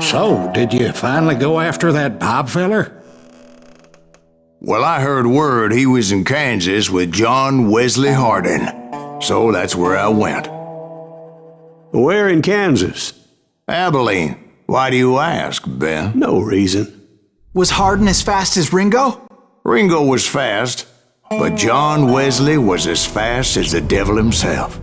So, did you finally go after that Bob feller? Well, I heard word he was in Kansas with John Wesley Hardin. So that's where I went. Where in Kansas? Abilene. Why do you ask, Ben? No reason. Was Hardin as fast as Ringo? Ringo was fast, but John Wesley was as fast as the devil himself.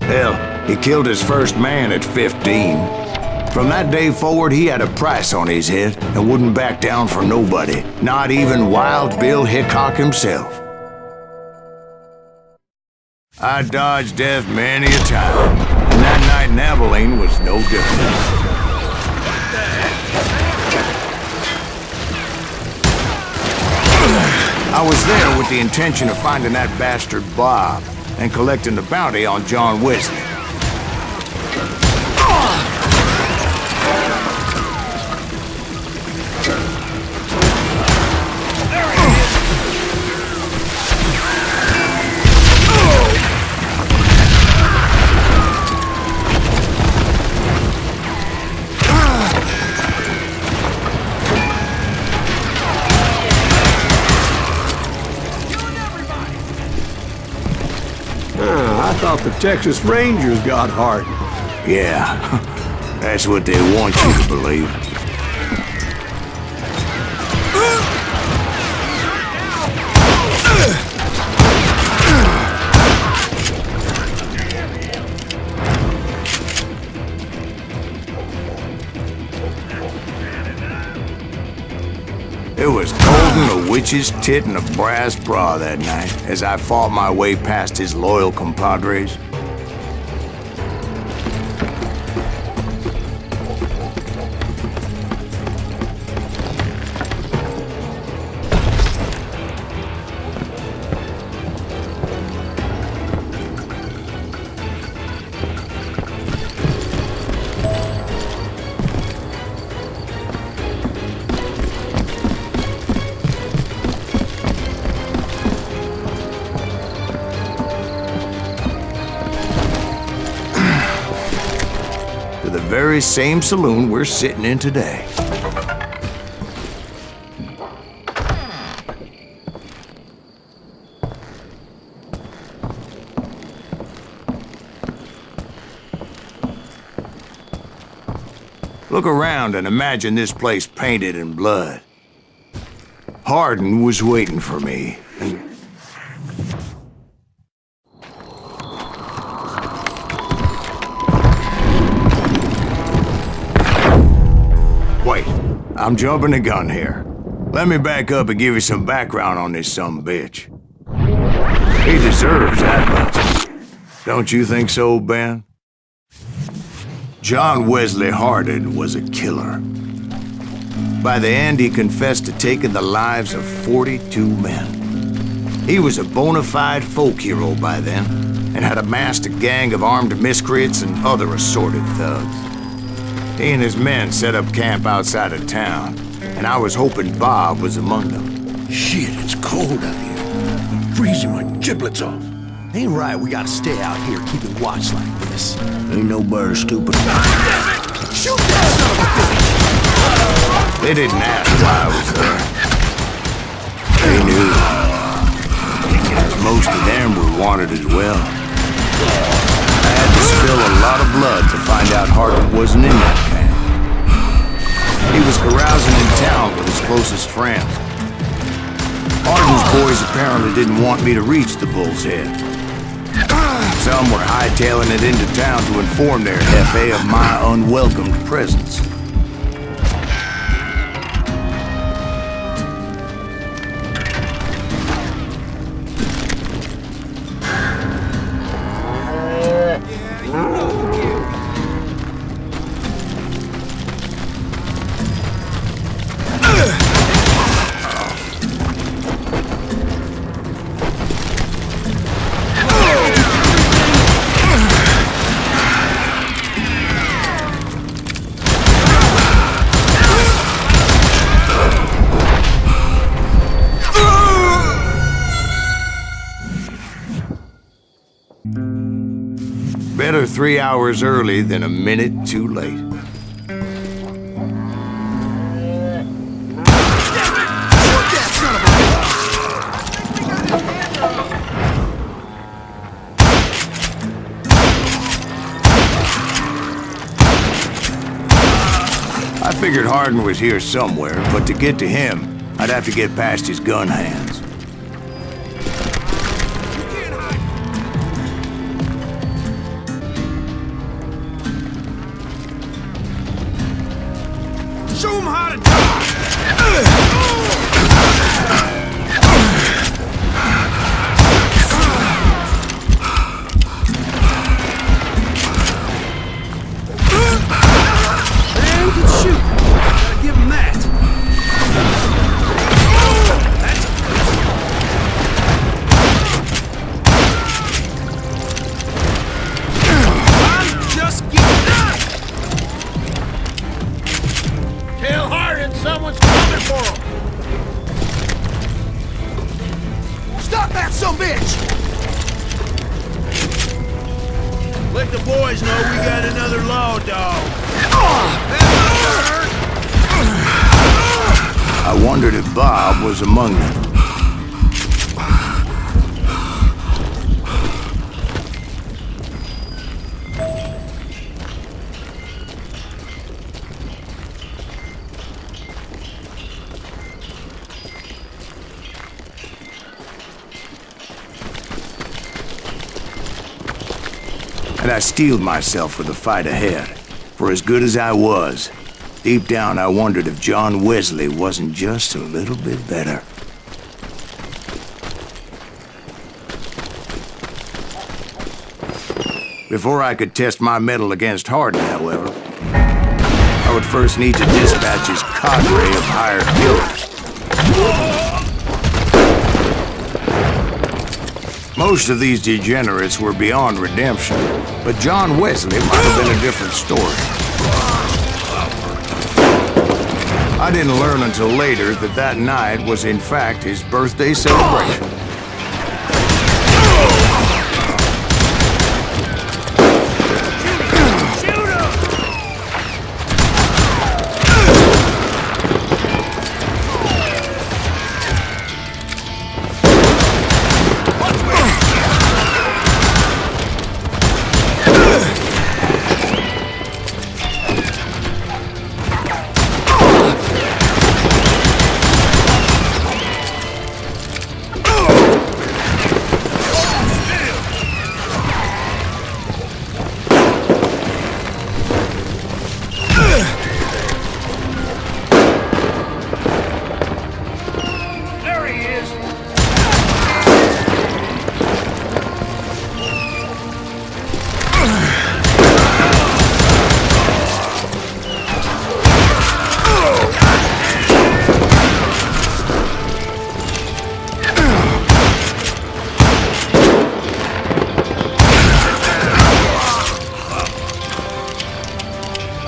Hell, he killed his first man at 15. From that day forward, he had a price on his head and wouldn't back down for nobody, not even Wild Bill Hickok himself. I dodged death many a time, and that night in Abilene was no different. I was there with the intention of finding that bastard Bob and collecting the bounty on John Wesley. I thought the Texas Rangers got Hardin. Yeah, that's what they want you to believe. It was cold in a witch's tit and a brass bra that night as I fought my way past his loyal compadres. To the very same saloon we're sitting in today. Look around and imagine this place painted in blood. Hardin was waiting for me, and wait, I'm jumping the gun here. Let me back up and give you some background on this sumbitch. He deserves that much. Don't you think so, Ben? John Wesley Hardin was a killer. By the end, he confessed to taking the lives of 42 men. He was a bona fide folk hero by then, and had amassed a gang of armed miscreants and other assorted thugs. He and his men set up camp outside of town, and I was hoping Bob was among them. Shit, it's cold out here. I'm freezing my giblets off. Ain't right, we gotta stay out here keeping watch like this. Ain't nobody stupid. Shoot that son of a bitch! They didn't ask why I was there. They knew. As most of them were wanted as well. I had to spill a lot of blood to find out Hardin wasn't in that camp. He was carousing in town with his closest friends. Hardin's boys apparently didn't want me to reach the Bull's Head. Some were hightailing it into town to inform their FA of my unwelcomed presence. Better 3 hours early than a minute too late. I figured Hardin was here somewhere, but to get to him, I'd have to get past his gun hands. Show him how to die! Man can shoot. Gotta give him that. I'm just getting out. Tell Hardin someone's coming for him. Stop that sumbitch! Let the boys know we got another law dog. I wondered if Bob was among them. And I steeled myself for the fight ahead. For as good as I was, deep down I wondered if John Wesley wasn't just a little bit better. Before I could test my mettle against Hardin, however, I would first need to dispatch his cadre of hired killers. Most of these degenerates were beyond redemption, but John Wesley might have been a different story. I didn't learn until later that that night was in fact his birthday celebration.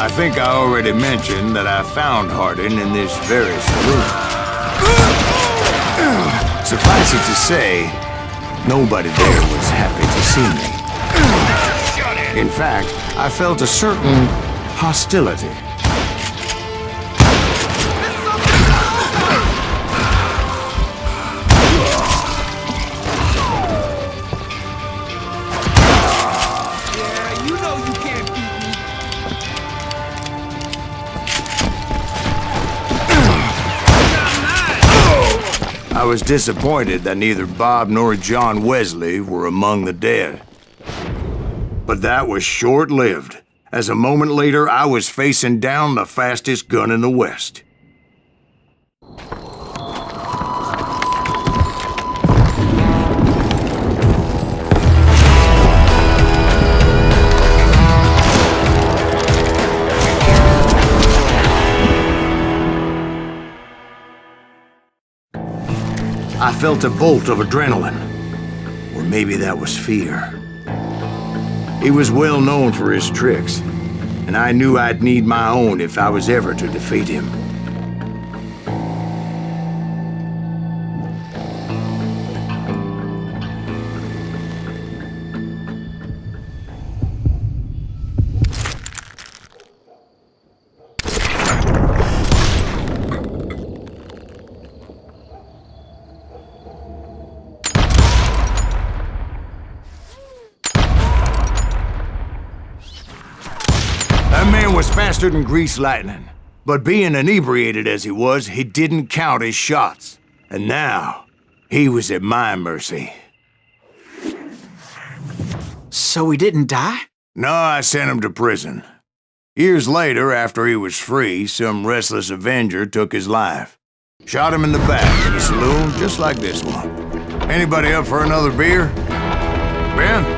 I think I already mentioned that I found Hardin in this very saloon. Suffice it to say, nobody there was happy to see me. In fact, I felt a certain hostility. I was disappointed that neither Bob nor John Wesley were among the dead. But that was short-lived, as a moment later I was facing down the fastest gun in the West. I felt a bolt of adrenaline, or maybe that was fear. He was well known for his tricks, and I knew I'd need my own if I was ever to defeat him. faster than greased lightning. But being inebriated as he was, he didn't count his shots. And now, he was at my mercy. So he didn't die? No, I sent him to prison. Years later, after he was free, some restless avenger took his life. Shot him in the back in a saloon just like this one. Anybody up for another beer? Ben?